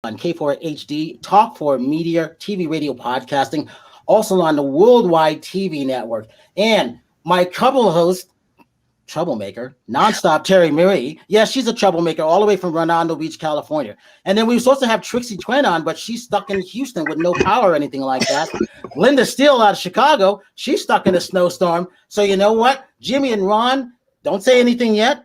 on K4HD, Talk for Media, TV, radio, podcasting, also on the Worldwide TV Network. And my co-host, troublemaker, nonstop Terri Marie. Yeah, she's a troublemaker all the way from Redondo Beach, California. And then we were supposed to have Trixie Twin on, but she's stuck in Houston with no power or anything like that. Linda Steele out of Chicago, she's stuck in a snowstorm. So you know what? Jimmy and Ron, don't say anything yet.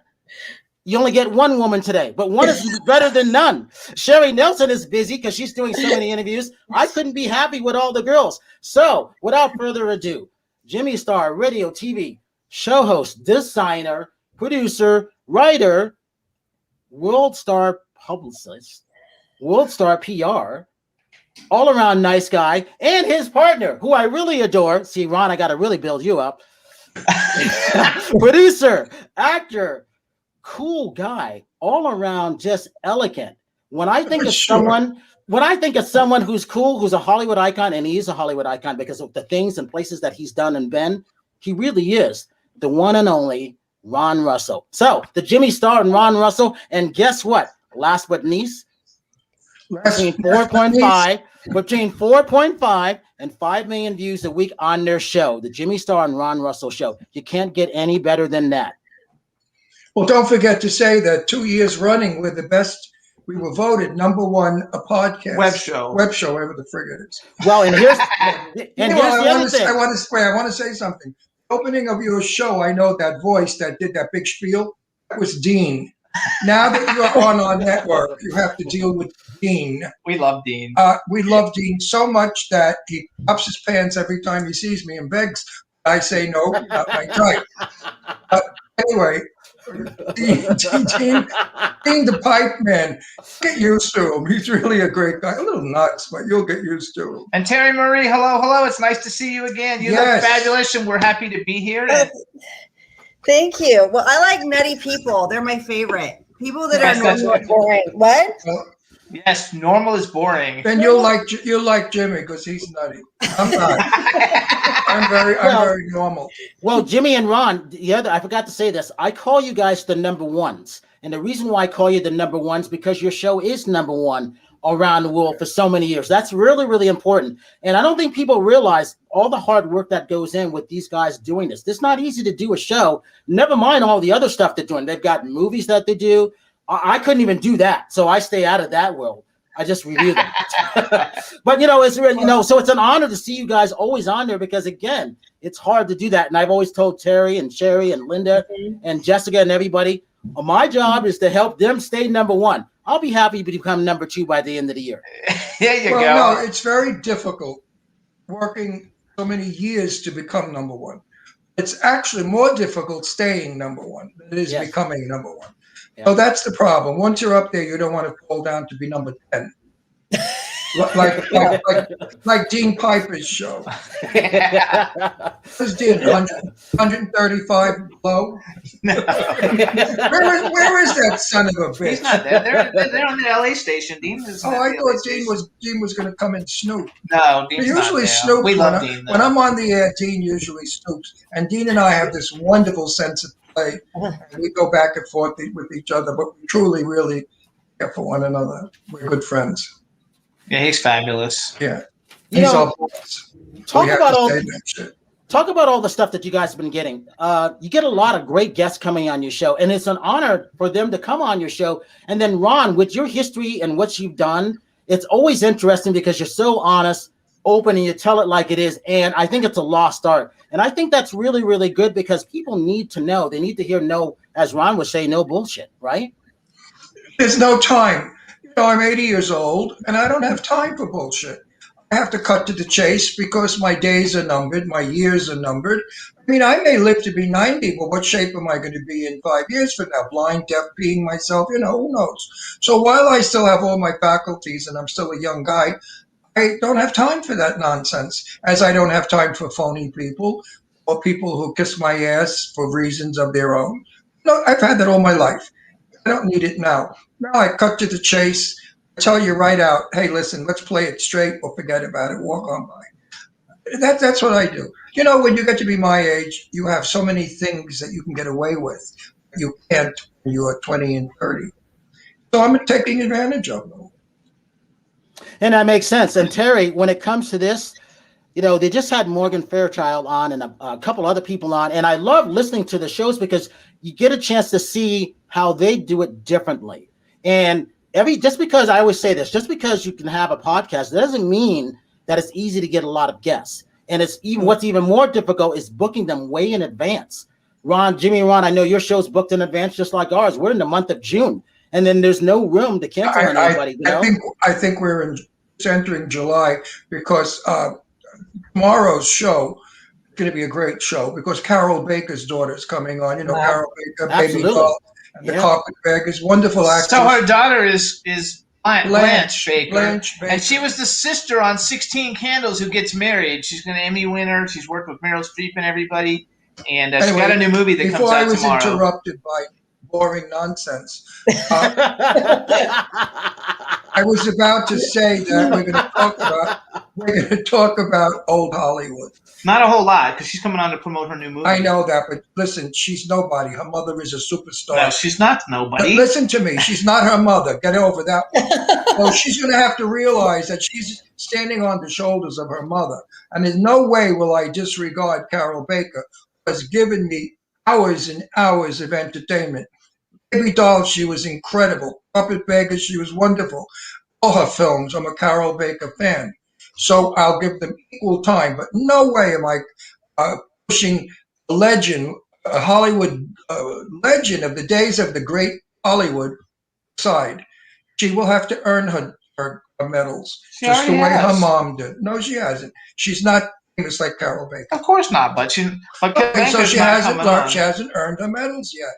You only get one woman today, but one is better than none. Sherry Nelson is busy because she's doing so many interviews. I couldn't be happy with all the girls. So without further ado, Jimmy Star, radio, TV, show host, designer, producer, writer, world star publicist, world star PR, all around nice guy, and his partner, who I really adore. See, Ron, I got to really build you up. Producer, actor, cool guy, all around just elegant. When I think of someone who's cool, who's a Hollywood icon, and he is a Hollywood icon because of the things and places that he's done and been, he really is the one and only Ron Russell. So the Jimmy Star and Ron Russell, and guess what? Last but least, between 4.5 and 5 million views a week on their show, the Jimmy Star and Ron Russell show. You can't get any better than that. Well, don't forget to say that 2 years running, we're the best. We were voted #1 a podcast web show, whatever the frig it is. Well, and here's the other thing. I want to say something. Opening of your show, I know that voice that did that big spiel. That was Dean. Now that you're on our network, you have to deal with Dean. We love Dean. We love Dean so much that he ups his pants every time he sees me and begs. I say no, not my type. Anyway. Dean, the pipe man. Get used to him. He's really a great guy. A little nuts, but you'll get used to him. And Terri Marie, hello. It's nice to see you again. You look fabulous, and we're happy to be here. Thank you. Well, I like nutty people. They're my favorite. People that are normal boring. What? Yes, normal is boring. Then you'll like Jimmy because he's nutty. I'm not. I'm very normal. Well, Jimmy and Ron, I forgot to say this. I call you guys the number ones. And the reason why I call you the number ones because your show is #1 around the world for so many years. That's really, really important. And I don't think people realize all the hard work that goes in with these guys doing this. It's not easy to do a show. Never mind all the other stuff they're doing. They've got movies that they do. I couldn't even do that. So I stay out of that world. I just review them. But, it's really, so it's an honor to see you guys always on there because, again, it's hard to do that. And I've always told Terry and Sherry and Linda and Jessica and everybody, my job is to help them stay #1. I'll be happy to become #2 by the end of the year. There you go. No, it's very difficult working so many years to become #1. It's actually more difficult staying #1 than it is becoming #1. Yeah. So that's the problem. Once you're up there, you don't want to fall down to be number 10. like Dean Piper's show. Was Dean 135 below? No. Where is that son of a bitch? He's not there. They're on the LA station. Dean is. I thought Dean was going to come and snoop. No, Dean's usually not snoops. We love Dean. When I'm on the air, Dean usually snoops, and Dean and I have this wonderful sense of play. And we go back and forth with each other, but we truly, really care for one another. We're good friends. Yeah, he's fabulous. Yeah, he's our boss. Talk about all the stuff that you guys have been getting. You get a lot of great guests coming on your show, and it's an honor for them to come on your show. And then, Ron, with your history and what you've done, it's always interesting because you're so honest, open, and you tell it like it is. And I think it's a lost art. And I think that's really, really good because people need to know. They need to hear no, as Ron would say, no bullshit, right? There's no time. I'm 80 years old, and I don't have time for bullshit. I have to cut to the chase because my days are numbered, my years are numbered. I mean, I may live to be 90, but what shape am I going to be in 5 years from now? Blind, deaf, peeing myself, who knows? So while I still have all my faculties and I'm still a young guy, I don't have time for that nonsense, as I don't have time for phony people or people who kiss my ass for reasons of their own. No, I've had that all my life. I don't need it now. Now I cut to the chase. I tell you right out, hey, listen, let's play it straight or forget about it. Walk on by. That's what I do. When you get to be my age, you have so many things that you can get away with. You can't when you are 20 and 30. So I'm taking advantage of them. And that makes sense. And Terri, when it comes to this, they just had Morgan Fairchild on and a couple other people on. And I love listening to the shows because you get a chance to see how they do it differently. And just because I always say this, just because you can have a podcast, that doesn't mean that it's easy to get a lot of guests. And what's even more difficult is booking them way in advance. Jimmy and Ron, I know your show's booked in advance just like ours. We're in the month of June. And then there's no room to cancel on anybody. I think we're entering July because tomorrow's show is going to be a great show because Carol Baker's daughter is coming on. Wow. Carol Baker, Baby Doll, and the Carpetbaggers, wonderful actress. So her daughter is Blanche Baker. And she was the sister on 16 Candles who gets married. She's an Emmy winner. She's worked with Meryl Streep and everybody. And she's got a new movie that comes out tomorrow. Before I was interrupted by boring nonsense, I was about to say that we're going to talk about old Hollywood. Not a whole lot because she's coming on to promote her new movie. I know that, but listen, she's nobody. Her mother is a superstar. No, she's not nobody. But listen to me. She's not her mother. Get over that one. Well, she's going to have to realize that she's standing on the shoulders of her mother. And in no way will I disregard Carol Baker, who has given me hours and hours of entertainment. Baby Doll, she was incredible. Carpetbaggers, she was wonderful. All her films, I'm a Carol Baker fan. So I'll give them equal time. But no way am I pushing a legend, a Hollywood legend of the days of the great Hollywood side. She will have to earn her medals just the way her mom did. No, she hasn't. She's not famous like Carol Baker. Of course not, but so she hasn't earned her medals yet.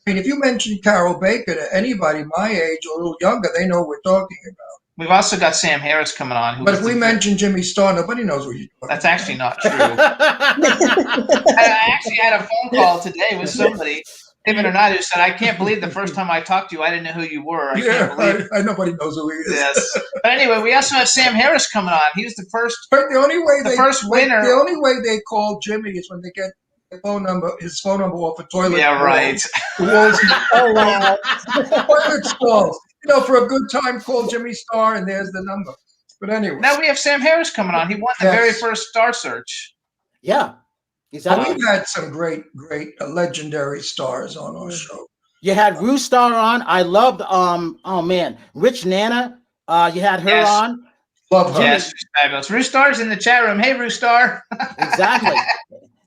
I mean, if you mention Carol Baker to anybody my age or a little younger, they know what we're talking about. We've also got Sam Harris coming on. But if we mention Jimmy Star, nobody knows what you're talking about. That's actually not true. I actually had a phone call today with somebody, him or not, who said, I can't believe the first time I talked to you, I didn't know who you were. I can't believe it. Nobody knows who he is. Yes. But anyway, we also have Sam Harris coming on. He was the first winner. The only way they call Jimmy is when they get his phone number off a toilet. Yeah, right. Oh, wow. Toilet stalls. For a good time, call Jimmy Star, and there's the number. But anyway. Now we have Sam Harris coming on. He won the very first Star Search. Yeah. Exactly. We've had some great legendary stars on our show. You had Rue Star on. I loved, Rich Nana. You had her on. Love her. Yes, she's fabulous. Rue Star's in the chat room. Hey, Rue Star. Exactly.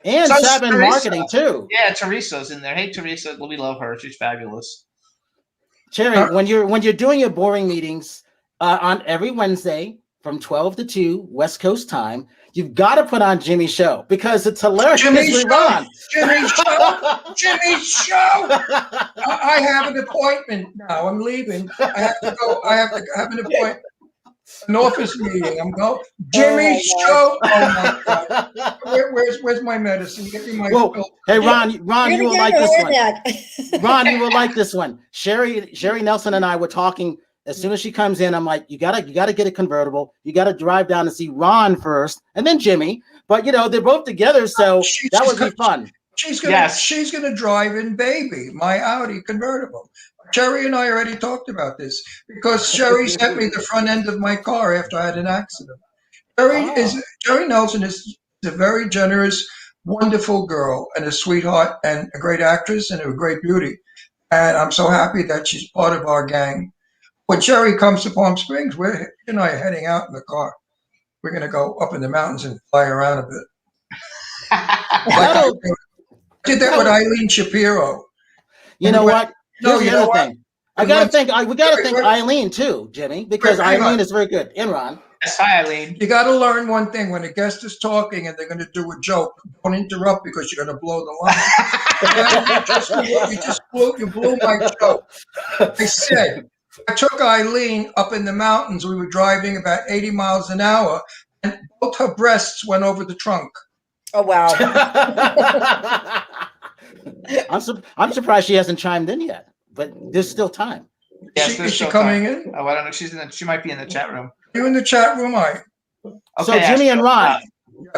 And so Sabin Marketing, too. Yeah, Teresa's in there. Hey, Teresa. We love her. She's fabulous. Terri, when you're doing your boring meetings on every Wednesday from 12 to 2 West Coast time, you've got to put on Jimmy's show because it's hilarious. Jimmy's show. Jimmy's show. I have an appointment now. I'm leaving. I have to go. I have to have an appointment. An office meeting. I'm going. Jimmy's show. Oh my God. Where's my medicine? Get me my pill. Hey Ron, you will like this one. Ron, you will like this one. Sherry Nelson and I were talking. As soon as she comes in, I'm like, you gotta get a convertible. You gotta drive down and see Ron first, and then Jimmy. But they're both together, so that would be fun. She's gonna drive in Baby, my Audi convertible. Sherry and I already talked about this because Sherry sent me the front end of my car after I had an accident. Sherry Nelson is a very generous, wonderful girl and a sweetheart and a great actress and a great beauty. And I'm so happy that she's part of our gang. When Sherry comes to Palm Springs, she and I are heading out in the car. We're going to go up in the mountains and fly around a bit. I did that with Eileen Shapiro. You know what? Here's the other thing. We got to thank Eileen too, Jimmy, because Eileen is very good. And Ron. Yes, hi, Eileen. You got to learn one thing: when a guest is talking and they're going to do a joke, don't interrupt because you're going to blow the line. you blew my joke. I said I took Eileen up in the mountains. We were driving about 80 miles an hour, and both her breasts went over the trunk. Oh wow! I'm surprised she hasn't chimed in yet, but there's still time. Yes, is she coming in? Oh, I don't know. She might be in the chat room. You in the chat room, Okay, so Jimmy and Ron,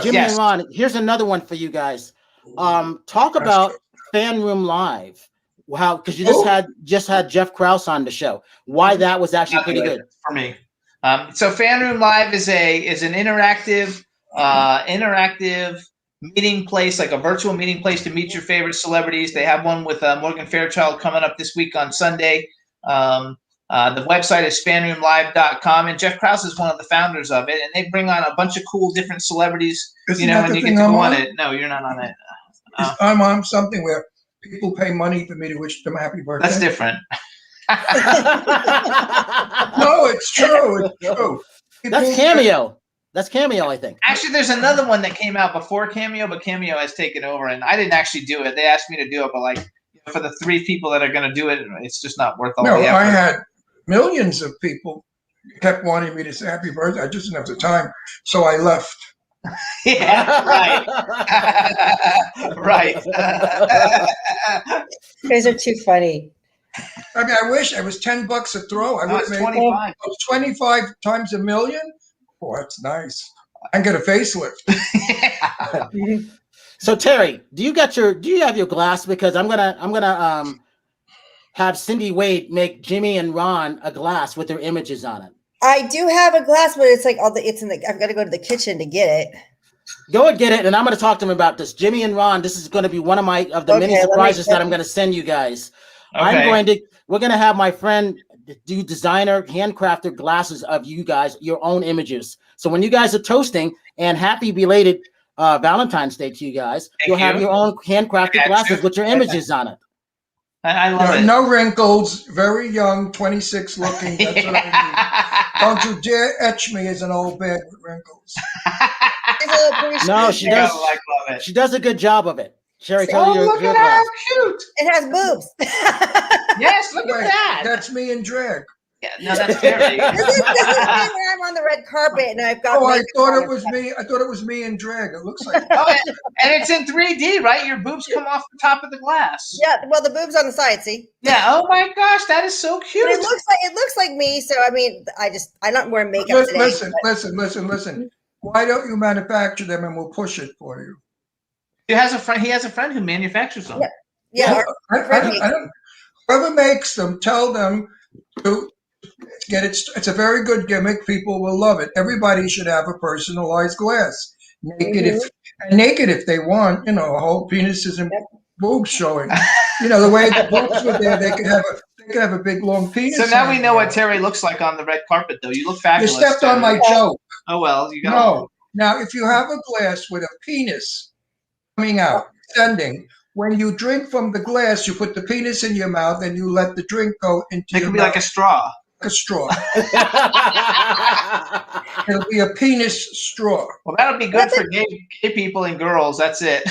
and Ron, here's another one for you guys. Talk about Fan Room Live. Wow, because you just had Jeff Krause on the show. Why that was actually pretty good for me. So Fan Room Live is an interactive meeting place, like a virtual meeting place to meet your favorite celebrities. They have one with Morgan Fairchild coming up this week on Sunday. The website is fanroomlive.com, and Jeff Krause is one of the founders of it, and they bring on a bunch of cool different celebrities. Isn't that and the you thing get to go I'm on on? it. No, you're not on it. I'm on something where people pay money for me to wish them happy birthday. That's different. No, it's true. It's true. That's Cameo. That's Cameo, I think. Actually, there's another one that came out before Cameo, but Cameo has taken over, and I didn't actually do it. They asked me to do it, but like for the 3 people that are going to do it, it's just not worth all the effort. I had millions of people kept wanting me to say happy birthday. I just didn't have the time, so I left. Yeah, right. Right. You guys are too funny. I mean, I wish it was $10 a throw. I would have made 25. 25 times a million. Oh, that's nice. I can get a facelift. So Terry, do you have your glass? Because I'm gonna have Cindy Wade make Jimmy and Ron a glass with their images on it. I do have a glass, but it's like I've got to go to the kitchen to get it. Go and get it, and I'm going to talk to them about this. Jimmy and Ron, this is going to be one of the many surprises that I'm going to send you guys. Okay. We're going to have my friend do designer, handcrafted glasses of you guys, your own images. So when you guys are toasting, and happy belated Valentine's Day to you guys, you'll have your own handcrafted glasses with your images on it. I love it. No wrinkles, very young, 26 looking. That's what I need. Don't you dare etch me as an old bag with wrinkles. No, she does. She does a good job of it. Sherry, tell you look at how cute. It has boobs. Yes, look at that. That's me in drag. Yeah, no, that's Terry. This is when I'm on the red carpet and I've got. Oh, I thought it was me. I thought it was me in drag. It looks like. Oh, and it's in 3D, right? Your boobs come off the top of the glass. Yeah, well, the boobs on the side. See. Yeah. Oh my gosh, that is so cute. But it looks like me. So I mean, I'm not wearing makeup today. Listen. Why don't you manufacture them and we'll push it for you? He has a friend who manufactures them. Yeah. Whoever makes them, tell them to get it. It's a very good gimmick. People will love it. Everybody should have a personalized glass. Naked if they want. A whole penises and boobs showing. The way the boobs were there, they could have a big long penis. So now we know what Terry looks like on the red carpet, though. You look fabulous. You stepped on my joke. Oh well, you got. No. Now, if you have a glass with a penis coming out, extending, when you drink from the glass, you put the penis in your mouth and you let the drink go into your mouth. It could be like a straw. A straw. It'll be a penis straw. Well, that'll be good for gay people and girls. That's it.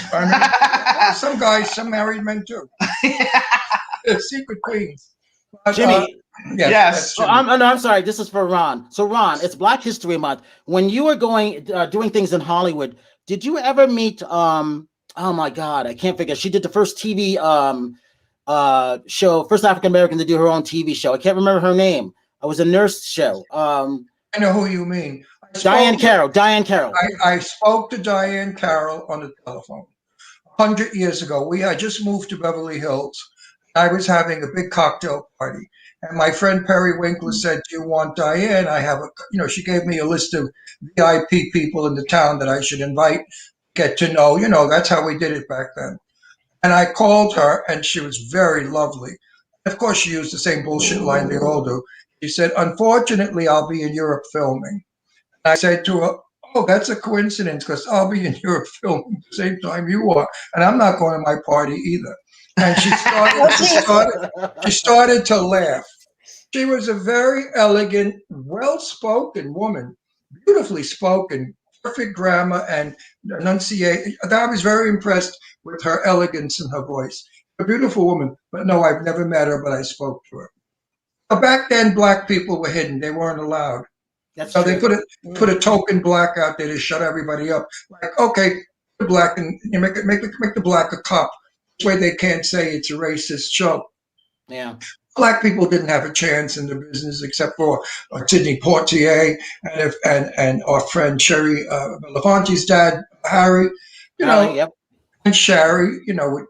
Some guys, some married men too. Secret queens. Jimmy. Yes. I'm sorry. This is for Ron. So Ron, it's Black History Month. When you were doing things in Hollywood, did you ever meet? Oh my God, I can't figure. She did the first TV show, first African American to do her own TV show. I can't remember her name. It was a nurse show. I know who you mean. Diane Carroll. I spoke to Diane Carroll on the telephone 100 years ago. I just moved to Beverly Hills. I was having a big cocktail party. And my friend Perry Winkler said, "Do you want Diane? I have she gave me a list of VIP people in the town that I should invite, get to know. That's how we did it back then." And I called her, and she was very lovely. Of course, she used the same bullshit line they all do. She said, "Unfortunately, I'll be in Europe filming." And I said to her, "Oh, that's a coincidence because I'll be in Europe filming at the same time you are, and I'm not going to my party either." And she started to laugh. She was a very elegant, well-spoken woman, beautifully spoken, perfect grammar and enunciation. I was very impressed with her elegance and her voice. A beautiful woman, but no, I've never met her, but I spoke to her. But back then, black people were hidden; they weren't allowed. So they put a token black out there to shut everybody up. Like, okay, the black and make the black a cop. This way, they can't say it's a racist show. Yeah. Black people didn't have a chance in the business except for Sidney Poitier and our friend Sherry Belafonte's dad, Harry, and Sherry,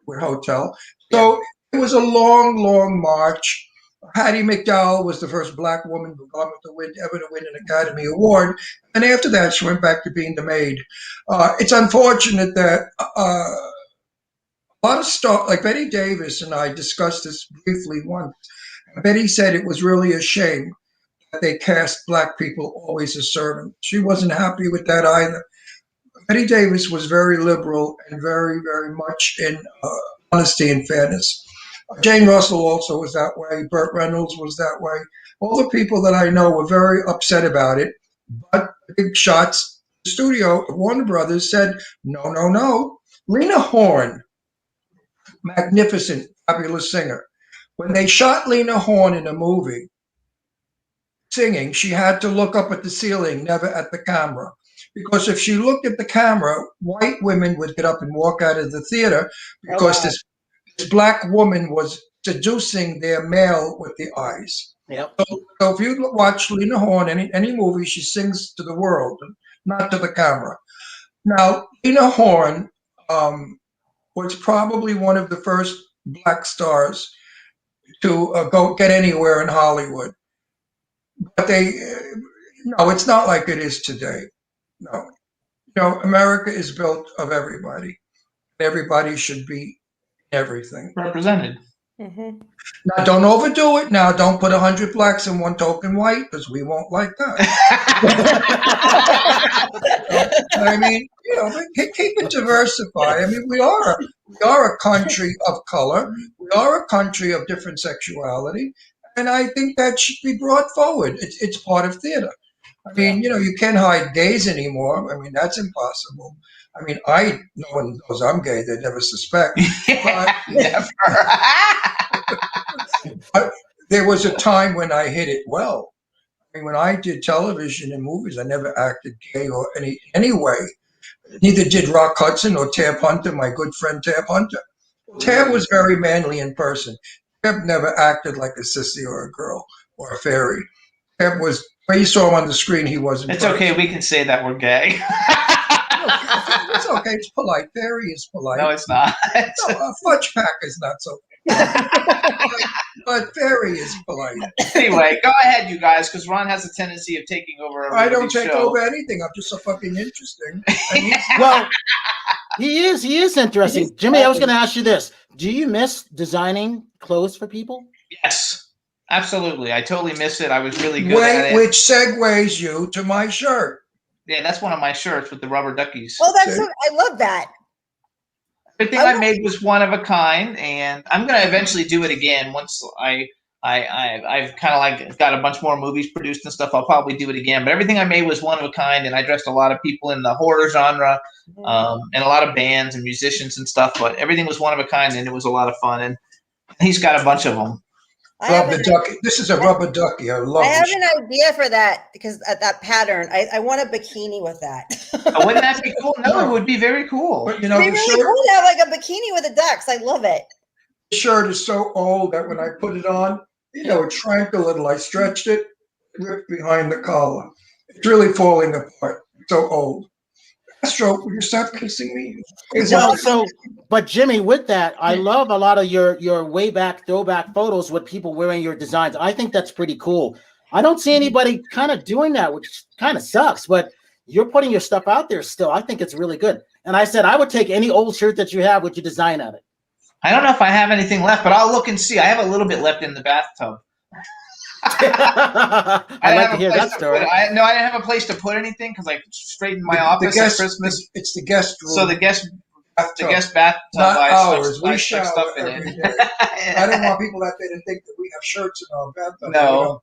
with Hotel. So it was a long, long march. Hattie McDowell was the first black woman ever to win an Academy Award. And after that, she went back to being the maid. It's unfortunate that a lot of stars, like Betty Davis and I discussed this briefly once. Betty said it was really a shame that they cast black people always as servants. She wasn't happy with that either. Betty Davis was very liberal and very, very much in honesty and fairness. Jane Russell also was that way. Burt Reynolds was that way. All the people that I know were very upset about it. But the big shots, the studio, Warner Brothers said, no, no, no. Lena Horne, magnificent, fabulous singer. When they shot Lena Horne in a movie singing, she had to look up at the ceiling, never at the camera. Because if she looked at the camera, white women would get up and walk out of the theater because this black woman was seducing their male with the eyes. Yep. So if you watch Lena Horne, any movie, she sings to the world, not to the camera. Now, Lena Horne was probably one of the first black stars to go get anywhere in Hollywood. But no, it's not like it is today. No. America is built of everybody. Everybody should be everything. Represented. Mm-hmm. Now, don't overdo it. Now, don't put 100 blacks and 1 token white, because we won't like that. I mean, keep it diversified. I mean, we are a country of color. We are a country of different sexuality, and I think that should be brought forward. It's part of theater. I mean, you can't hide gays anymore. I mean, that's impossible. I mean, no one knows I'm gay. They never suspect. But, Never. but there was a time when I hid it well. I mean, when I did television and movies, I never acted gay or any way. Neither did Rock Hudson or Tab Hunter, my good friend Tab Hunter. Tab was very manly in person. Tab never acted like a sissy or a girl or a fairy. Tab was, when you saw him on the screen, he wasn't. It's okay. We can say that we're gay. It's okay. It's polite. Fairy is polite. No, it's not. No, Fudge Pack is not so. But fairy is polite. Anyway, go ahead, you guys, because Ron has a tendency of taking over. I don't take over anything. I'm just so fucking interesting. Well, he is interesting. Jimmy, I was going to ask you this. Do you miss designing clothes for people? Yes, absolutely. I totally miss it. I was really good at it. Which segues you to my shirt. Yeah, that's one of my shirts with the rubber duckies. Oh, I love that. Everything I made was one of a kind, and I'm gonna eventually do it again once I've kind of like got a bunch more movies produced and stuff. I'll probably do it again. But everything I made was one of a kind, and I dressed a lot of people in the horror genre, and a lot of bands and musicians and stuff. But everything was one of a kind, and it was a lot of fun. And he's got a bunch of them. Rubber ducky. This is a rubber ducky. I love. I have an idea for that because that pattern. I want a bikini with that. Wouldn't that be cool? No, it would be very cool. But It'd be really cool to have like a bikini with the ducks. I love it. The shirt is so old that when I put it on, it shrank a little. I stretched it, ripped behind the collar. It's really falling apart. It's so old. Astro, will you stop kissing me? Well, but Jimmy, with that, I love a lot of your way back throwback photos with people wearing your designs. I think that's pretty cool. I don't see anybody kind of doing that, which kind of sucks, but you're putting your stuff out there still. I think it's really good. And I said, I would take any old shirt that you have with your design on it. I don't know if I have anything left, but I'll look and see. I have a little bit left in the bathtub. I'd like to hear that story. I didn't have a place to put anything because I straightened my office at Christmas. It's the guest room. So the guest bathtub. Not ours. We stuck shower stuff in every it. day. I don't want people out there to think that we have shirts in our bathtub. No.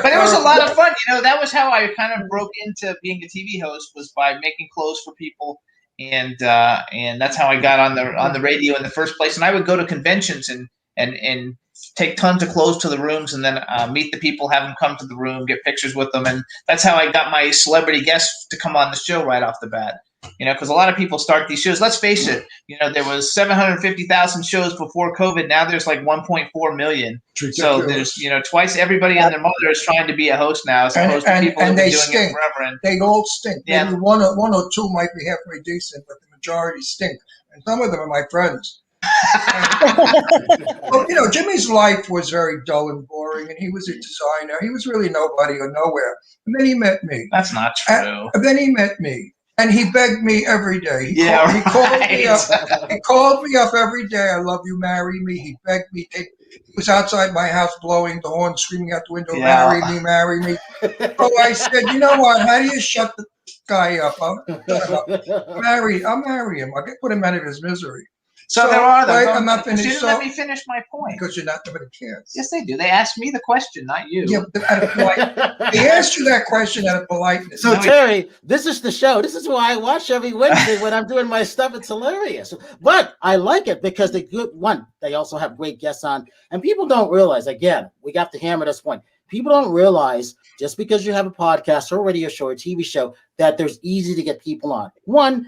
But it was a lot of fun. That was how I kind of broke into being a TV host, was by making clothes for people. And that's how I got on the radio in the first place. And I would go to conventions and take tons of clothes to the rooms, and then meet the people, have them come to the room, get pictures with them, and that's how I got my celebrity guests to come on the show right off the bat. Because a lot of people start these shows. Let's face it, there was 750,000 shows before COVID. Now there's like 1.4 million. So there's twice everybody and their mother is trying to be a host now, as opposed to people who've been doing it forever. And they all stink. Yeah. Maybe one or two might be halfway decent, but the majority stink. And some of them are my friends. Well, Jimmy's life was very dull and boring, and he was a designer. He was really nobody or nowhere. And then he met me. That's not true. And then he met me, and he begged me every day. He called me up. He called me up every day. I love you, marry me. He begged me. He was outside my house blowing the horn, screaming out the window, marry me, marry me. So I said, you know what? How do you shut the guy up? I'll marry him. I'll put him out of his misery. So there are them. Wait, I'm not You finished. didn't let me finish my point. Because you're not nobody cares. Yes, they do. They asked me the question, not you. Yeah, but out of politeness. He asked you that question out of politeness. So Terry, this is the show. This is why I watch every Wednesday when I'm doing my stuff. It's hilarious. But I like it because they also have great guests on. And people don't realize, again, we got to hammer this point. People don't realize just because you have a podcast or a radio show or a TV show that there's easy to get people on. One,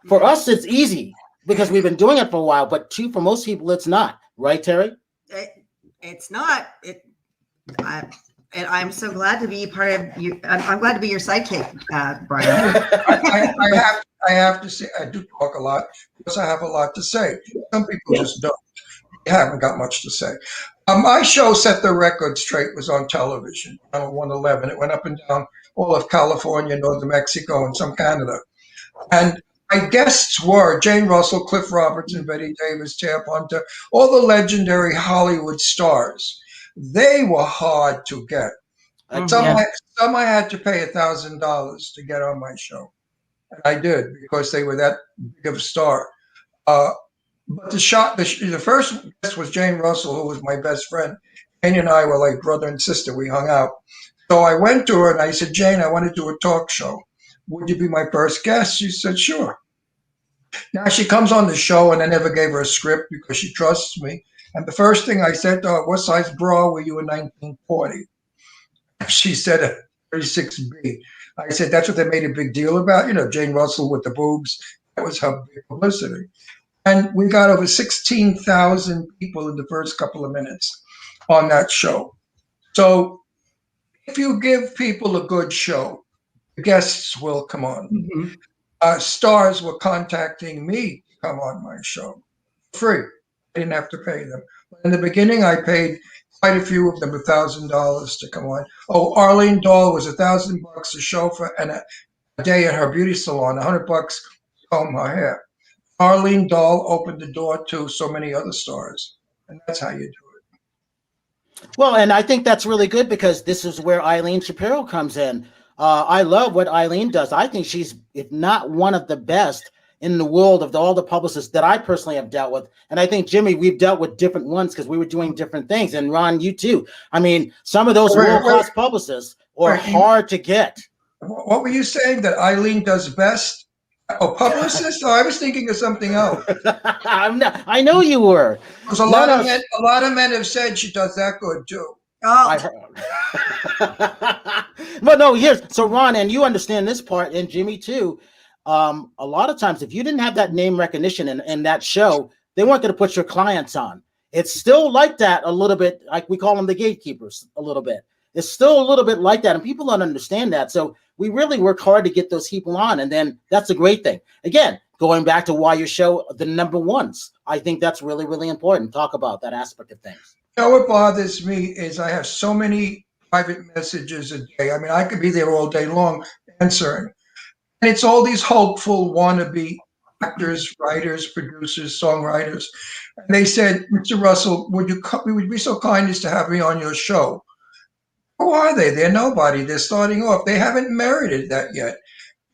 for us, it's easy because we've been doing it for a while. But two, for most people, it's not. Right, Terry? It's not. I'm so glad to be part of you. I'm glad to be your sidekick, Brian. I have to say, I do talk a lot because I have a lot to say. Some people just don't. They haven't got much to say. My show set the record straight. Was on television, Channel 111. It went up and down all of California, northern Mexico, and some Canada. And my guests were Jane Russell, Cliff Robertson, Betty Davis, Tab Hunter, all the legendary Hollywood stars. They were hard to get. Some I had to pay $1,000 to get on my show. And I did because they were that big of a star. But the first guest was Jane Russell, who was my best friend. Jane and I were like brother and sister. We hung out. So I went to her and I said, Jane, I want to do a talk show. Would you be my first guest? She said, sure. Now she comes on the show and I never gave her a script because she trusts me. And the first thing I said to her, what size bra were you in 1940? She said a 36B. I said, that's what they made a big deal about. Jane Russell with the boobs. That was her big publicity. And we got over 16,000 people in the first couple of minutes on that show. So if you give people a good show, the guests will come on. Mm-hmm. Stars were contacting me to come on my show. Free. I didn't have to pay them. In the beginning, I paid quite a few of them $1,000 to come on. Oh, Arlene Dahl was $1,000 a chauffeur and a day at her beauty salon, $100 to comb her hair. Arlene Dahl opened the door to so many other stars, and that's how you do it. Well, and I think that's really good because this is where Eileen Shapiro comes in. I love what Eileen does. I think she's, if not one of the best in the world of all the publicists that I personally have dealt with. And I think, Jimmy, we've dealt with different ones because we were doing different things. And Ron, you too. I mean, some of those world-class publicists are hard to get. What were you saying that Eileen does best? Oh, publicist? Oh, I was thinking of something else. I know you were. Because a lot of men have said she does that good too. Oh. But no, so Ron, and you understand this part, and Jimmy too. A lot of times, if you didn't have that name recognition in that show, they weren't going to put your clients on. It's still like that a little bit, like we call them the gatekeepers a little bit. It's still a little bit like that, and people don't understand that. So we really work hard to get those people on, and then that's a great thing. Again, going back to why your show, the number ones, I think that's really, really important. Talk about that aspect of things. What bothers me is I have so many private messages a day. I mean, I could be there all day long answering. And it's all these hopeful wannabe actors, writers, producers, songwriters. And they said, Mr. Russell, would you be so kind as to have me on your show? Who are they? They're nobody. They're starting off. They haven't merited that yet.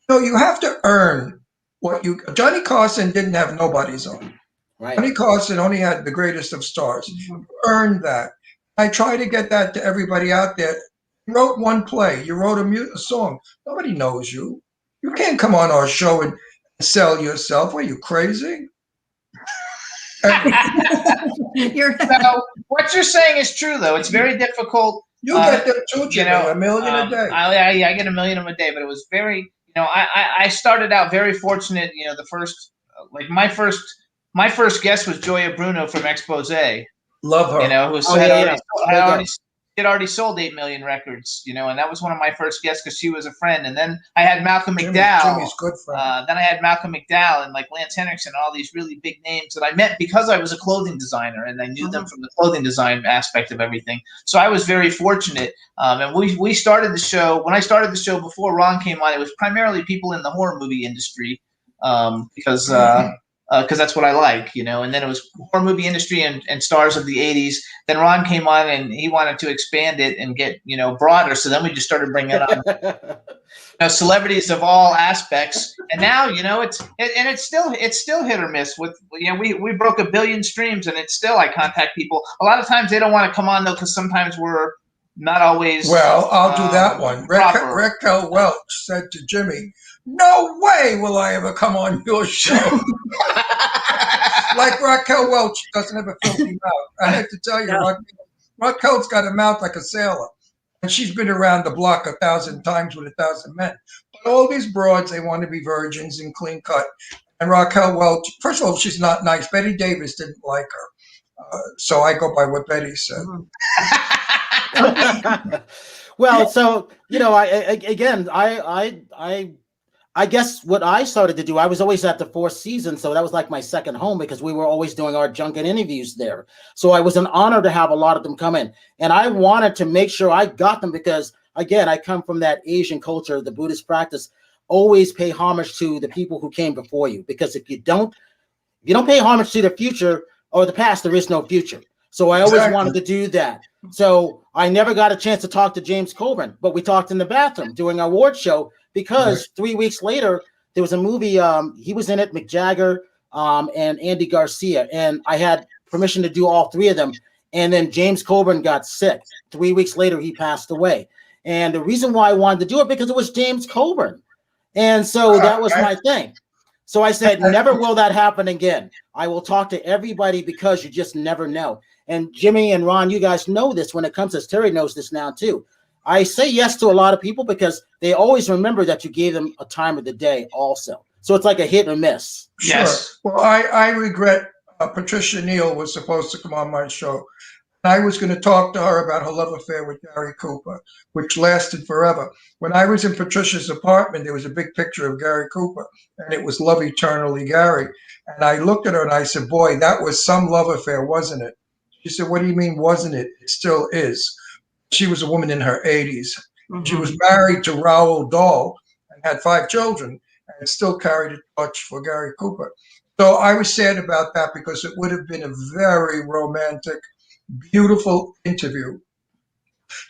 So you have to earn what you... Johnny Carson didn't have nobodies on. Right. Johnny Carson only had the greatest of stars. Mm-hmm. Earned that. I try to get that to everybody out there. You wrote one play. You wrote a song. Nobody knows you. You can't come on our show and sell yourself. Are you crazy? So what you're saying is true, though. It's very difficult. You get them too, Jimmy, $1 million a day. I get $1 million a day, but it was very, I started out very fortunate. My first guest was Joya Bruno from Expose. Love her. Who said had already sold 8 million records, you know, and that was one of my first guests because she was a friend. And then I had Malcolm McDowell. Jimmy's good friend. Then I had Malcolm McDowell and like Lance Henriksen, all these really big names that I met because I was a clothing designer and I knew them from the clothing design aspect of everything. So I was very fortunate. And we started the show. When I started the show before Ron came on, it was primarily people in the horror movie industry because that's what I like, you know. And then it was horror movie industry and stars of the 80s. Then Ron came on and he wanted to expand it and get, you know, broader. So then we just started bringing on celebrities of all aspects. And now, you know, it's still hit or miss with, you know, we broke 1 billion streams and it's still, I contact people. A lot of times they don't want to come on though, because sometimes we're not always. Well, I'll do that one. Raquel Welch said to Jimmy, "No way will I ever come on your show." Like Raquel Welch doesn't have a filthy mouth. I have to tell you, Raquel's got a mouth like a sailor. And she's been around the block 1,000 times with 1,000 men. But all these broads, they want to be virgins and clean cut. And Raquel Welch, first of all, she's not nice. Betty Davis didn't like her. So I go by what Betty said. Well, so, you know, I guess what I started to do, I was always at the 4th season, so that was like my second home because we were always doing our junket interviews there. So I was an honor to have a lot of them come in. And I wanted to make sure I got them because, again, I come from that Asian culture, the Buddhist practice. Always pay homage to the people who came before you, because if you don't pay homage to the future or the past, there is no future. So I always wanted to do that. So I never got a chance to talk to James Coburn, but we talked in the bathroom doing our award show because 3 weeks later, there was a movie, he was in it, Mick Jagger and Andy Garcia, and I had permission to do all 3 of them. And then James Coburn got sick. 3 weeks later, he passed away. And the reason why I wanted to do it, because it was James Coburn. And so that was my thing. So I said, never will that happen again. I will talk to everybody because you just never know. And Jimmy and Ron, you guys know this when it comes to, Terry knows this now too. I say yes to a lot of people because they always remember that you gave them a time of the day also. So it's like a hit or miss. Sure. Yes. Well, I regret Patricia Neal was supposed to come on my show. I was going to talk to her about her love affair with Gary Cooper, which lasted forever. When I was in Patricia's apartment, there was a big picture of Gary Cooper, and it was Love Eternally Gary. And I looked at her and I said, boy, that was some love affair, wasn't it? She said, what do you mean, wasn't it? It still is. She was a woman in her 80s. Mm-hmm. She was married to Raoul Dahl and had 5 children and still carried a torch for Gary Cooper. So I was sad about that because it would have been a very romantic, beautiful interview.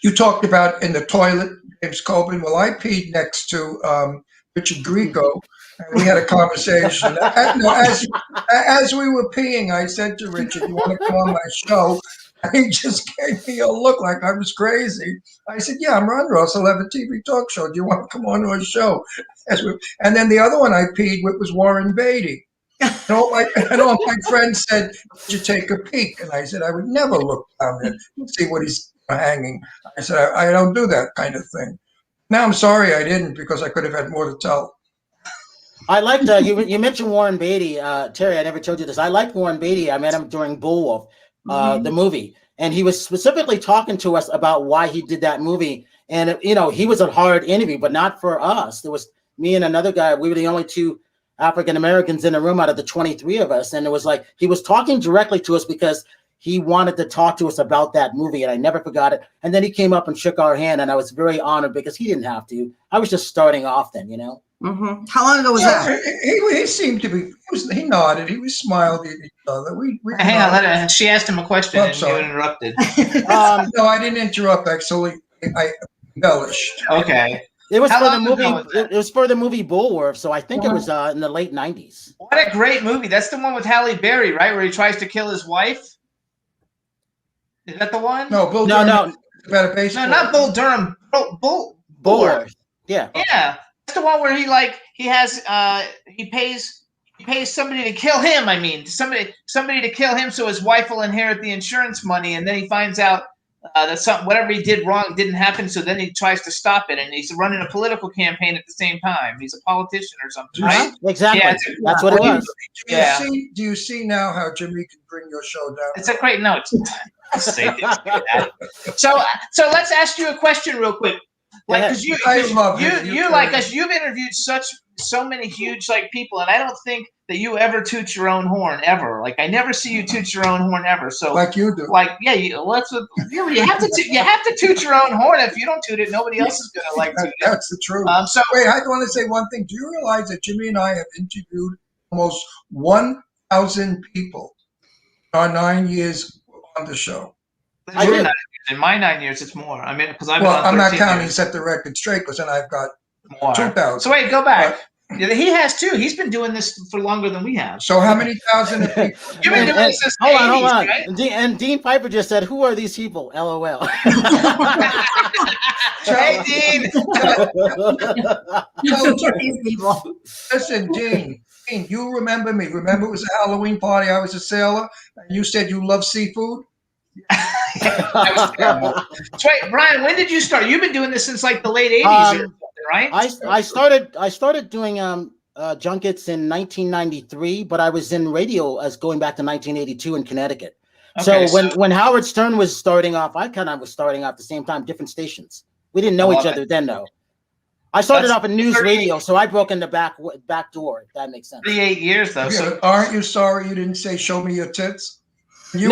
You talked about in the toilet, James Coburn. Well, I peed next to Richard Grieco, and we had a conversation. As we were peeing, I said to Richard, "You want to come on my show?" And he just gave me a look like I was crazy. I said, "Yeah, I'm Ron Ross. I'll have a TV talk show. Do you want to come on our show?" And then the other one I peed with was Warren Beatty. And all my friends said, "Did you take a peek?" And I said, "I would never look down there and see what he's hanging." I said, I don't do that kind of thing. Now I'm sorry I didn't, because I could have had more to tell. I liked you mentioned Warren Beatty. Terry, I never told you this. I liked Warren Beatty. I met him during Bullwolf, the movie. And he was specifically talking to us about why he did that movie. And, you know, he was a hard interview, but not for us. There was me and another guy. We were the only 2 African Americans in the room out of the 23 of us. And it was like, he was talking directly to us because he wanted to talk to us about that movie. And I never forgot it. And then he came up and shook our hand. And I was very honored because he didn't have to. I was just starting off then, you know? Mm-hmm. How long ago was that? He seemed to be, he nodded. He was smiling at each other. Hang on, she asked him a question and you interrupted. No, I didn't interrupt. Actually, I embellished. Okay. It was for the movie. It was for the movie Bullworth, so I think it was in the late 90s. What a great movie! That's the one with Halle Berry, right? Where he tries to kill his wife. Is that the one? No, Bull Durham. No. About a baseball. No, not Bull Durham. Bullworth. Yeah. Yeah, that's the one where he pays somebody to kill him. I mean, somebody to kill him so his wife will inherit the insurance money, and then he finds out that whatever he did wrong didn't happen, so then he tries to stop it, and he's running a political campaign at the same time. He's a politician or something, right? Exactly. Yeah, that's what it was. Do you see now how Jimmy can bring your show down? It's a great note. Say that. So let's ask you a question real quick. Like, because you like us, you've interviewed so many huge like people, and I don't think that you ever toot your own horn ever. Like, I never see you toot your own horn ever. So like you do. Like, yeah, you have to toot your own horn. If you don't toot it, nobody else is gonna like toot it. That's the truth. So wait, I want to say one thing. Do you realize that Jimmy and I have interviewed almost 1,000 people in our 9 years on the show? In my 9 years, it's more. I mean, because I'm not counting Set the Record Straight, because then I've got more. 2,000. So wait, go back. He has too. He's been doing this for longer than we have. So how many thousand of people? You've been doing this since the 80s, hold on. Right? And Dean Piper just said, "Who are these people?" LOL. Hey, Dean. These people. Listen, Dean, you remember me? Remember it was a Halloween party. I was a sailor, and you said you love seafood. So wait, Brian, when did you start? You've been doing this since like the late 80s, or something, right? I started doing junkets in 1993, but I was in radio as going back to 1982 in Connecticut. Okay, so when Howard Stern was starting off, I kind of was starting off at the same time, different stations. We didn't know each other then, though. I started off in news radio, so I broke in the back door. If that makes sense. 38 years though. So aren't you sorry you didn't say "Show me your tits"? I've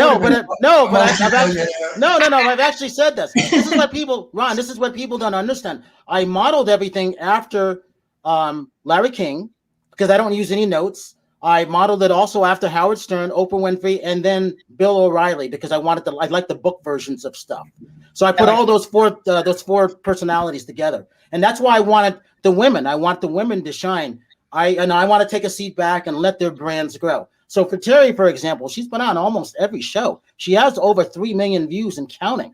actually said this. This is what people, Ron. This is what people don't understand. I modeled everything after Larry King because I don't use any notes. I modeled it also after Howard Stern, Oprah Winfrey, and then Bill O'Reilly because I like the book versions of stuff. So I put all those four personalities together, and that's why I wanted the women. I want the women to shine. I want to take a seat back and let their brands grow. So for Terri, for example, she's been on almost every show. She has over 3 million views and counting.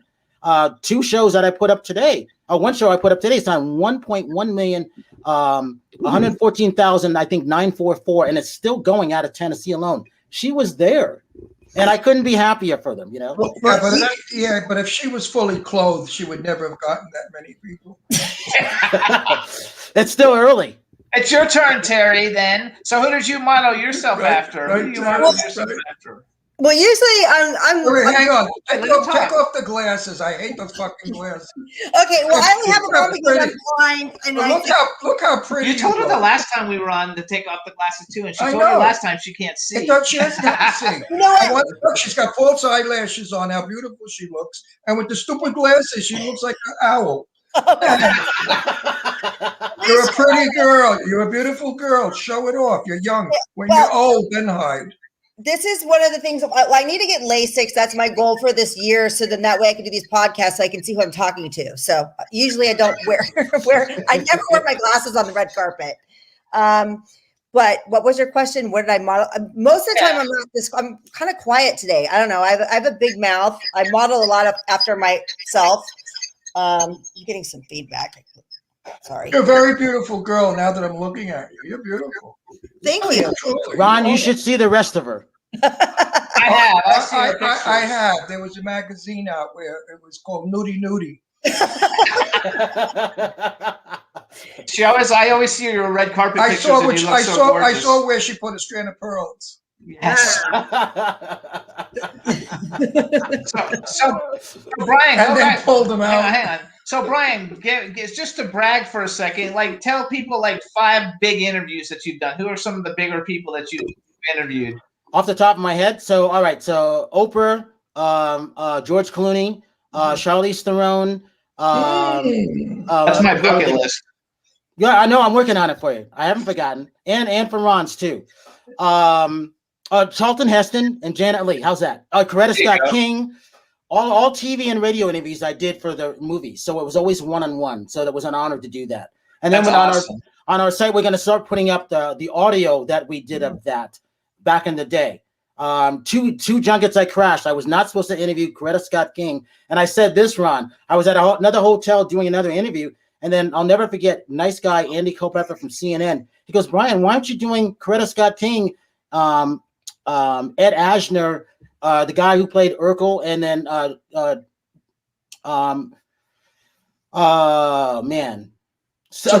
2 shows that I put up today. One show I put up today is on 1.1 million, 114,000, I think 944, and it's still going out of Tennessee alone. She was there, and I couldn't be happier for them, you know. But if she was fully clothed, she would never have gotten that many people. It's still early. It's your turn, Terri, then. So who did you model yourself after? Who do you model yourself after? Well, usually I'm Wait, hang on. Take off the glasses. I hate those fucking glasses. Okay, well, I only have them on because I'm blind. And look how pretty. You told her the last time we were on to take off the glasses too, and she told me last time she can't see. I thought she has to see. You know what? Look, she's got false eyelashes on. How beautiful she looks, and with the stupid glasses, she looks like an owl. You're a pretty girl. You're a beautiful girl. Show it off. You're young. When you're old, then hide. This is one of the things. I need to get LASIK. That's my goal for this year. So then that way I can do these podcasts so I can see who I'm talking to. So usually I don't wear I never wear my glasses on the red carpet. But what was your question? What did I model? Most of the time I'm kind of quiet today. I don't know. I have a big mouth. I model a lot after myself. I'm getting some feedback. Sorry. You're a very beautiful girl now that I'm looking at you. You're beautiful. Thank you. Ron, you should see the rest of her. I have. There was a magazine out where it was called Nudie Nudie. I always see your red carpet pictures. I saw where she put a strand of pearls. Yes. so Brian, and then pulled them out. Hang on. So Brian, just to brag for a second, like tell people like 5 big interviews that you've done. Who are some of the bigger people that you've interviewed? Off the top of my head, so all right, so Oprah, George Clooney, Charlize Theron. That's my bucket list. Yeah, I know. I'm working on it for you. I haven't forgotten, and for Ron's too. Charlton Heston and Janet Leigh. How's that? Coretta Scott King. All TV and radio interviews I did for the movie, so it was always one-on-one. So it was an honor to do that. And then on our site, we're going to start putting up the audio that we did of that back in the day. 2 junkets I crashed. I was not supposed to interview Coretta Scott King, and I said this, Ron. I was at another hotel doing another interview, and then I'll never forget. Nice guy Andy Culpepper from CNN. He goes, Brian, why aren't you doing Coretta Scott King? Ed Asner. The guy who played Urkel, and then man, so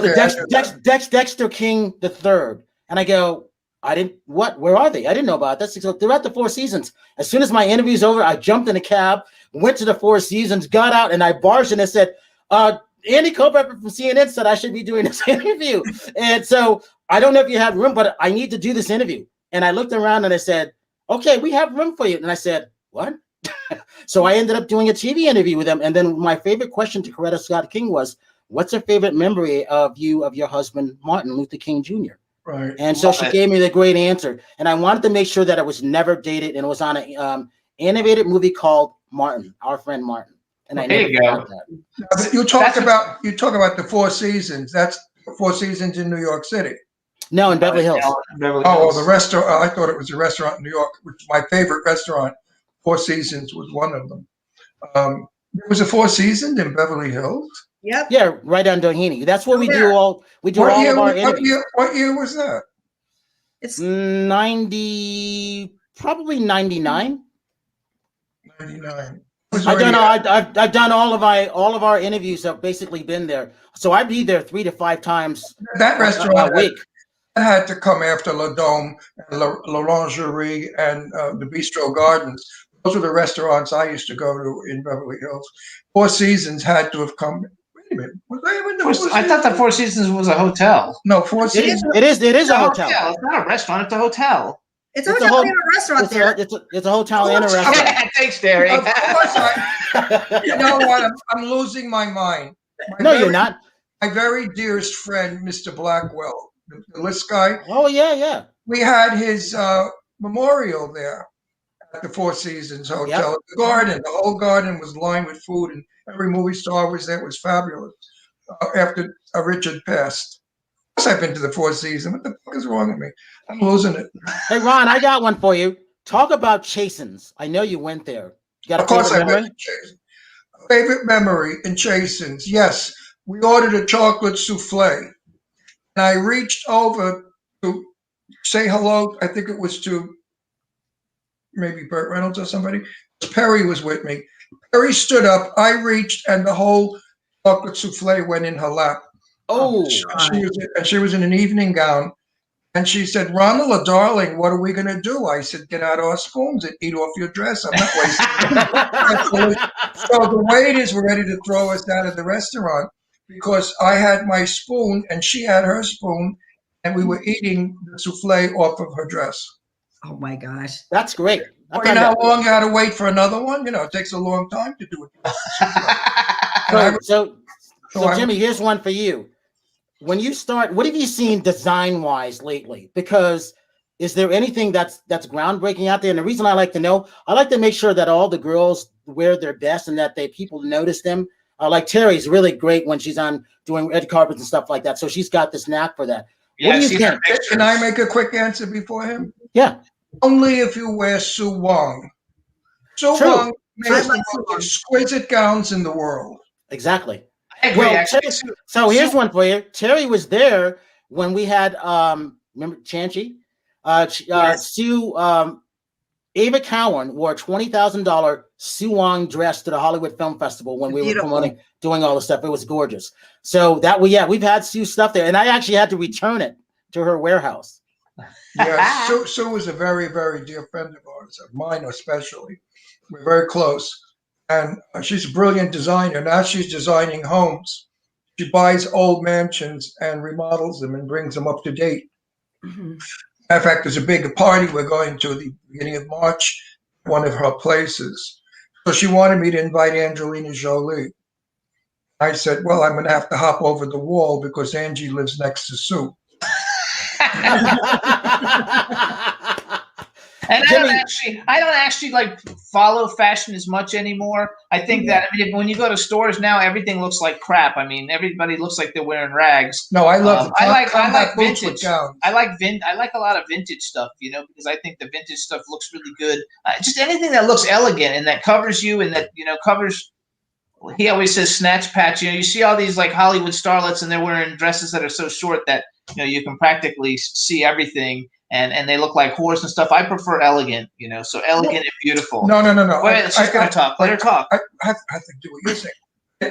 Dexter King III. And I go, I didn't, where are they? I didn't know about that. So they're at the Four Seasons. As soon as my interview's over, I jumped in a cab, went to the Four Seasons, got out, and I barged in and said, Andy Culpepper from CNN said I should be doing this interview. And so I don't know if you have room, but I need to do this interview. And I looked around and I said, okay, we have room for you. And I said, what? So I ended up doing a TV interview with them. And then my favorite question to Coretta Scott King was, what's your favorite memory of your husband, Martin Luther King Jr.? Right. And so she gave me the great answer. And I wanted to make sure that it was never dated. And it was on an animated movie called Martin, Our Friend Martin. And I never forgot that. You talk about the Four Seasons. That's Four Seasons in New York City. No, in Beverly Hills. Oh, the restaurant. I thought it was a restaurant in New York, which is my favorite restaurant. Four Seasons was one of them. There was a Four Seasons in Beverly Hills. Yep. Yeah, right on Doheny. That's where we do all of our interviews. What year was that? It's 90, probably 99. 99. I've done all of our interviews have basically been there. So I'd be there 3 to 5 times that restaurant a week. Had to come after La Dome, and L'Orangerie, and the Bistro Gardens. Those were the restaurants I used to go to in Beverly Hills. Four Seasons had to have come. Wait a minute, was I even there? I thought the Four Seasons was a hotel. No, Four Seasons. It is a hotel. It's not a restaurant. It's a hotel. It's a hotel and a restaurant there. It's a hotel and a restaurant. Thanks, Terry. Of course, you know what? I'm losing my mind. You're not. My very dearest friend, Mr. Blackwell, the list guy. Oh yeah. We had his memorial there at the Four Seasons Hotel. Yep. The whole garden was lined with food, and every movie star was there. It was fabulous. After Richard passed. Of course, I've been to the Four Seasons. What the fuck is wrong with me? I'm losing it. Hey Ron, I got one for you. Talk about Chasen's. I know you went there. You got a favorite memory? Favorite memory in Chasen's. Yes, we ordered a chocolate souffle, and I reached over to say hello. I think it was to maybe Burt Reynolds or somebody. Perry was with me. Perry stood up. I reached, and the whole chocolate souffle went in her lap. Oh, she was in an evening gown, and she said, "Ronald, darling, what are we going to do?" I said, "Get out our spoons and eat off your dress. I'm not wasting." So the waiters were ready to throw us out of the restaurant because I had my spoon and she had her spoon, and we were eating the souffle off of her dress. Oh my gosh, that's great. Well, you know how long you had to wait for another one? You know, it takes a long time to do it. So Jimmy, here's one for you. When you start, what have you seen design-wise lately? Because is there anything that's groundbreaking out there? And the reason I like to know, I like to make sure that all the girls wear their best and that people notice them. Like Terry's really great when she's on doing red carpets and stuff like that. So she's got this knack for that. Yeah, what do you think? Can I make a quick answer before him? Yeah. Only if you wear Sue Wong. Sue Wong makes the most exquisite gowns in the world. Exactly. Well, so here's one for you. Terry was there when we had remember Chanchi? Sue Ava Cowan wore a $20,000 Sue Wong dress to the Hollywood Film Festival when we were promoting, doing all the stuff. It was gorgeous. So we've had Sue stuff there, and I actually had to return it to her warehouse. Yeah, Sue was a very, very dear friend of ours, of mine especially. We're very close. And she's a brilliant designer. Now she's designing homes. She buys old mansions and remodels them and brings them up to date. Mm-hmm. In fact, there's a big party we're going to the beginning of March, one of her places. So she wanted me to invite Angelina Jolie. I said, well, I'm going to have to hop over the wall because Angie lives next to Sue. And I don't actually like follow fashion as much anymore. I think that when you go to stores now, everything looks like crap. I mean, everybody looks like they're wearing rags. No, I love. I like vintage. I like a lot of vintage stuff, because I think the vintage stuff looks really good. Just anything that looks elegant and that covers you and that covers. He always says snatch patch. You see all these like Hollywood starlets and they're wearing dresses that are so short that you can practically see everything. And they look like whores and stuff. I prefer elegant, so elegant and beautiful. No. Wait, she's going to talk. Let her talk. I have to do what you're saying.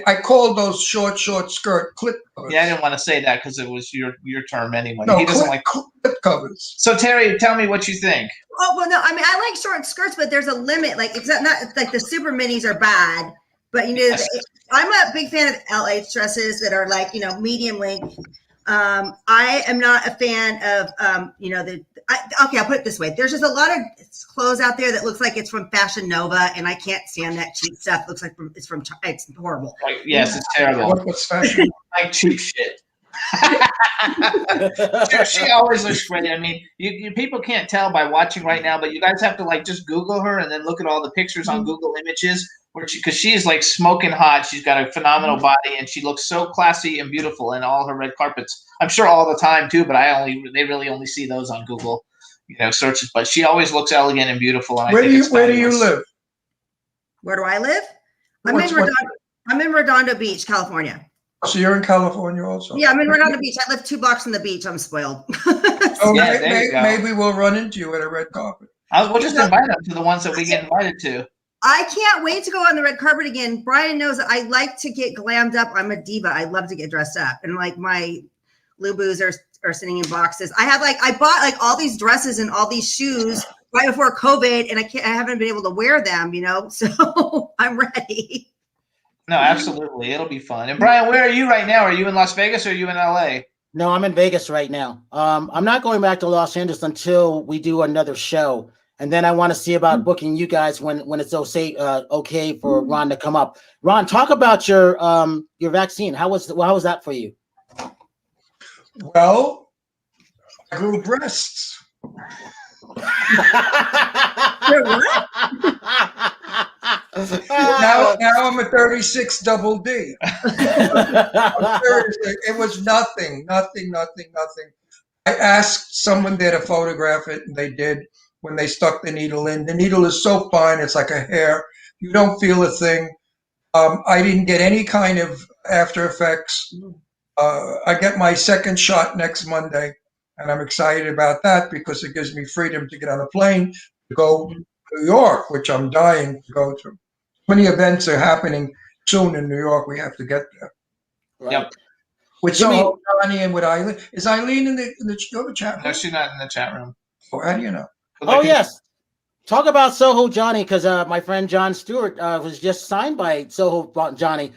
I called those short skirt clip covers. Yeah, I didn't want to say that because it was your term anyway. No, he doesn't clip covers. So Terry, tell me what you think. Oh, well, no, I mean, I like short skirts, but there's a limit. Like, it's not like the super minis are bad, but Yes. I'm a big fan of LH dresses that are like, medium length. I am not a fan of, okay, I'll put it this way. There's just a lot of clothes out there that looks like it's from Fashion Nova, and I can't stand that cheap stuff. Looks like it's horrible. Yes, it's terrible. What's fashion? Like cheap shit. She always looks great. I mean, you people can't tell by watching right now, but you guys have to like just Google her and then look at all the pictures on Google Images, because she's like smoking hot. She's got a phenomenal body, and she looks so classy and beautiful in all her red carpets. I'm sure all the time too, but they really only see those on Google, searches. But she always looks elegant and beautiful. And where do you live? Where do I live? I'm in Redondo Beach, California. So you're in California also? Yeah, I'm in Redondo Beach. I live 2 blocks from the beach. I'm spoiled. Oh, yeah, maybe we'll run into you at a red carpet. We'll just invite them to the ones that we get invited to. I can't wait to go on the red carpet again. Brian knows that I like to get glammed up. I'm a diva. I love to get dressed up. And like my Lubus are sitting in boxes. I bought like all these dresses and all these shoes right before COVID, and I haven't been able to wear them, so I'm ready. No, absolutely. It'll be fun. And Brian, where are you right now? Are you in Las Vegas or are you in LA? No, I'm in Vegas right now. I'm not going back to Los Angeles until we do another show. And then I want to see about booking you guys when it's okay for Ron to come up. Ron, talk about your vaccine. How was that for you? Well, I grew breasts. Now I'm a 36 double D. It was nothing. I asked someone there to photograph it, and they did. When they stuck the needle in, the needle is so fine, it's like a hair. You don't feel a thing. I didn't get any kind of after effects. I get my second shot next Monday, and I'm excited about that because it gives me freedom to get on a plane to go to New York, which I'm dying to go to. Many events are happening soon in New York. We have to get there. Right. Yep. With Soho Johnny and with Eileen. Is Eileen in the chat room? No, she's not in the chat room. Oh, how do you know? Oh, yes. Talk about Soho Johnny, because my friend John Stewart was just signed by Soho Johnny.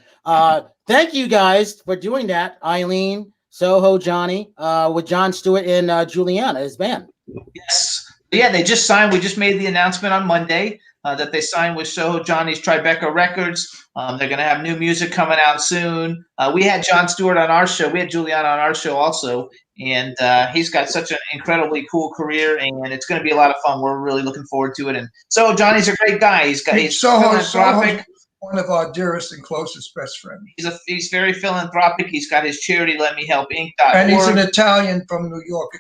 Thank you guys for doing that, Eileen, Soho Johnny, with John Stewart and Juliana, his band. Yes. Yeah, they just signed. We just made the announcement on Monday that they signed with Soho Johnny's Tribeca Records. They're going to have new music coming out soon. We had John Stewart on our show. We had Juliana on our show also. And he's got such an incredibly cool career, and it's going to be a lot of fun. We're really looking forward to it. And Soho Johnny's a great guy. He's philanthropic. One of our dearest and closest best friends. He's very philanthropic. He's got his charity, LetMeHelpInc.org. And he's an Italian from New York.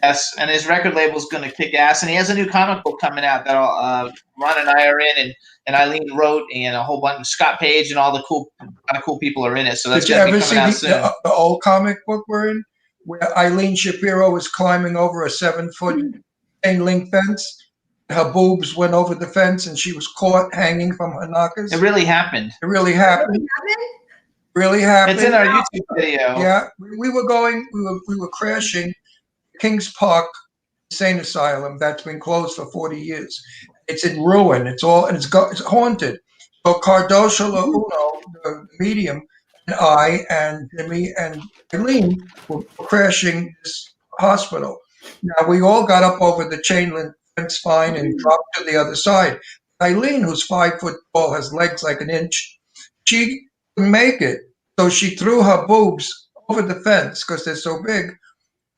Yes, and his record label's going to kick ass. And he has a new comic book coming out that Ron and I are in, and Eileen wrote, and a whole bunch of Scott Page and all the cool people are in it. So that's going to be coming out soon. The old comic book we're in, where Eileen Shapiro was climbing over a 7-foot chain link fence? Her boobs went over the fence, and she was caught hanging from her knockers. It really happened. Really happened. It's in our YouTube video. Yeah, we were crashing Kings Park Insane Asylum that's been closed for 40 years. It's in ruin. It's haunted. So Cardoso Launo, the medium, and I and Jimmy and Eileen were crashing this hospital. Now we all got up over the chain link fence fine and dropped to the other side. Eileen, who's 5 foot tall, has legs like an inch. She couldn't make it, so she threw her boobs over the fence because they're so big.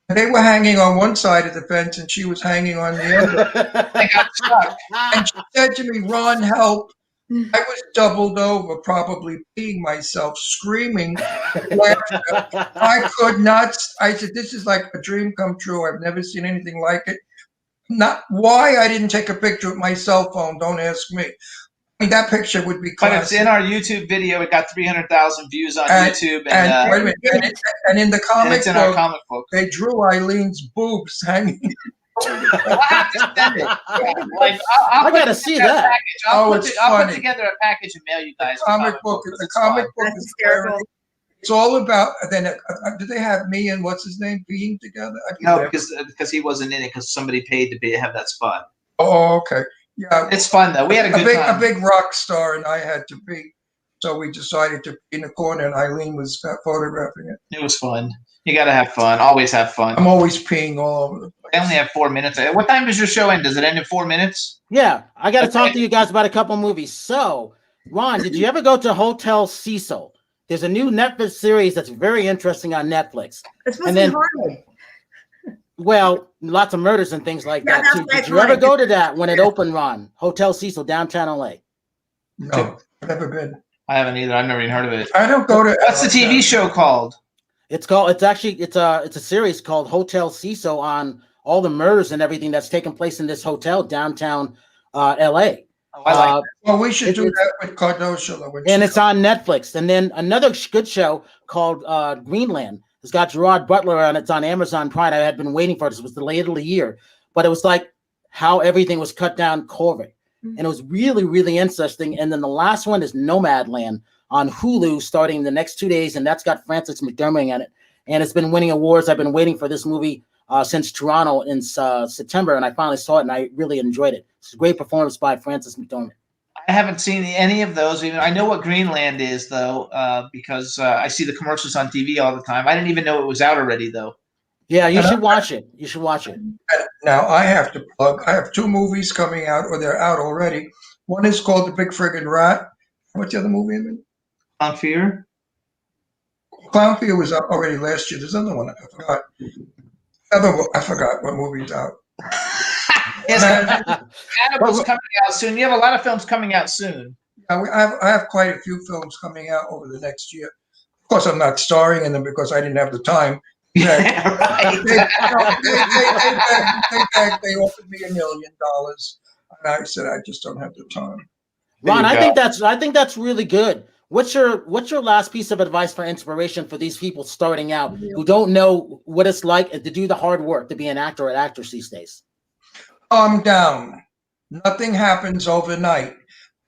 They were hanging on one side of the fence, and she was hanging on the other. They got stuck. And she said to me, "Ron, help." I was doubled over, probably peeing myself, screaming. I could not. I said, "This is like a dream come true. I've never seen anything like it." Not why I didn't take a picture with my cell phone. Don't ask me. I mean, that picture would be classic. But it's in our YouTube video. It got 300,000 views on YouTube. And wait a minute. And in the comic book, they drew Eileen's boobs hanging I'll have to send it. Like, I gotta see that. I'll put together a package and mail you guys. The comic book is hysterical. It's all about. Then did they have me and what's his name being together? No, because he wasn't in it because somebody paid to have that spot. Oh, okay. Yeah, it's fun though. We had a good time. A big rock star, and I had to be. So we decided to be in the corner, and Eileen was photographing it. It was fun. You got to have fun. Always have fun. I'm always peeing all over the place. I only have 4 minutes. What time does your show end? Does it end in 4 minutes? Yeah, I got to talk to you guys about a couple movies. So, Ron, did you ever go to Hotel Cecil? There's a new Netflix series that's very interesting on Netflix. It's supposed to be haunted. Well, lots of murders and things like that too. Did you ever go to that when it opened, Ron? Hotel Cecil, downtown LA. No, I've never been. I haven't either. I've never even heard of it. I don't go to. What's the TV show called? It's a series called Hotel Cecil on all the murders and everything that's taken place in this hotel downtown LA. Oh, I like well, we should do that with Cardoso. And it's on Netflix. And then another good show called Greenland. It's got Gerard Butler on. It's on Amazon Prime. I had been waiting for this. It was delayed a year, but it was like how everything was cut down COVID. And it was really, really interesting. And then the last one is Nomadland on Hulu starting the next 2 days. And that's got Frances McDormand in it. And it's been winning awards. I've been waiting for this movie since Toronto in September. And I finally saw it and I really enjoyed it. It's a great performance by Frances McDormand. I haven't seen any of those. Even I know what Greenland is, though, because I see the commercials on TV all the time. I didn't even know it was out already, though. Yeah, you should watch it. You should watch it. Now, I have to plug. I have 2 movies coming out, or they're out already. One is called The Big Friggin' Rat. What's the other movie? Clown Fear? Clown Fear was out already last year. There's another one. I forgot. I forgot what movie's out. Hannibal's coming out soon. You have a lot of films coming out soon. I have quite a few films coming out over the next year. Of course, I'm not starring in them because I didn't have the time. Yeah, right. They offered me $1 million, and I said I just don't have the time. Ron, I think that's really good. What's your last piece of advice for inspiration for these people starting out who don't know what it's like to do the hard work to be an actor or actress these days? Calm down. Nothing happens overnight.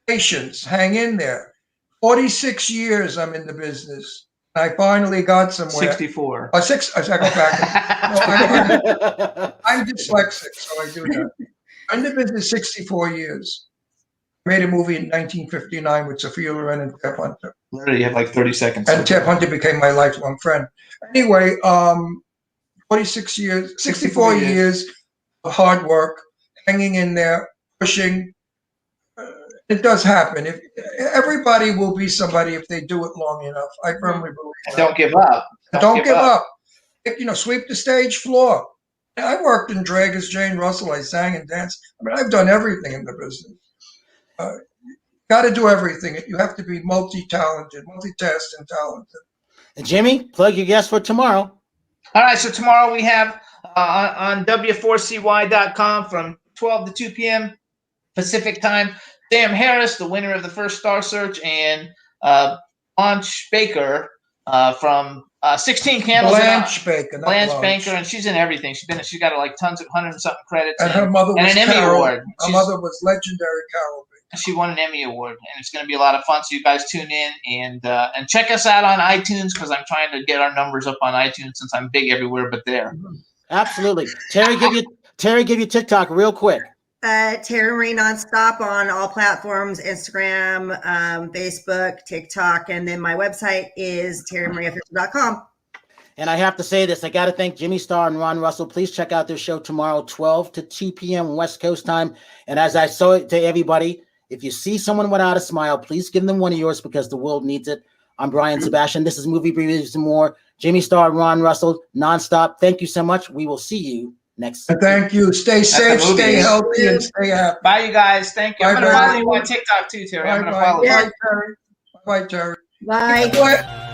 Patience. Hang in there. 46 years I'm in the business. I finally got somewhere. 64. I go back. I'm dyslexic, so I do that. I'm in the business 64 years. I made a movie in 1959 with Sophia Loren and Ted Hunter. Literally, you have like 30 seconds. And Ted Hunter became my lifelong friend. Anyway, 46 years, 64 years of hard work, hanging in there, pushing. It does happen. If everybody will be somebody if they do it long enough. I firmly believe that. Don't give up. Don't give up. Sweep the stage floor. I worked in drag as Jane Russell. I sang and danced. I mean, I've done everything in the business. Got to do everything. You have to be multi-talented, multitask and talented. And Jimmy, plug your guest for tomorrow. All right, so tomorrow we have on W4CY.com from 12 to 2 p.m. Pacific time, Sam Harris, the winner of the first Star Search, and Blanche Baker from 16 Candles. Blanche Baker, and she's in everything. She's got like tons of 100 and something credits, and her mother was an Emmy award. Her mother was legendary Carol Baker. She won an Emmy award, and it's going to be a lot of fun. So you guys tune in and check us out on iTunes because I'm trying to get our numbers up on iTunes since I'm big everywhere but there. Absolutely, Terri, give you TikTok real quick. Terri Marie nonstop on all platforms: Instagram, Facebook, TikTok, and then my website is terrimmarieofficial.com. And I have to say this, I got to thank Jimmy Starr and Ron Russell. Please check out their show tomorrow, 12 to 2 p.m. West Coast time. And as I saw it to everybody, if you see someone without a smile, please give them one of yours because the world needs it. I'm Brian Sebastian. This is Movie Reviews and More. Jimmy Starr, Ron Russell, nonstop. Thank you so much. We will see you next week. Thank you. Stay safe, stay healthy, and stay happy. Bye, you guys. Thank you. I'm going to follow you on TikTok too, Terri. I'm going to follow you. Bye, Terri. Bye, Terri. Bye.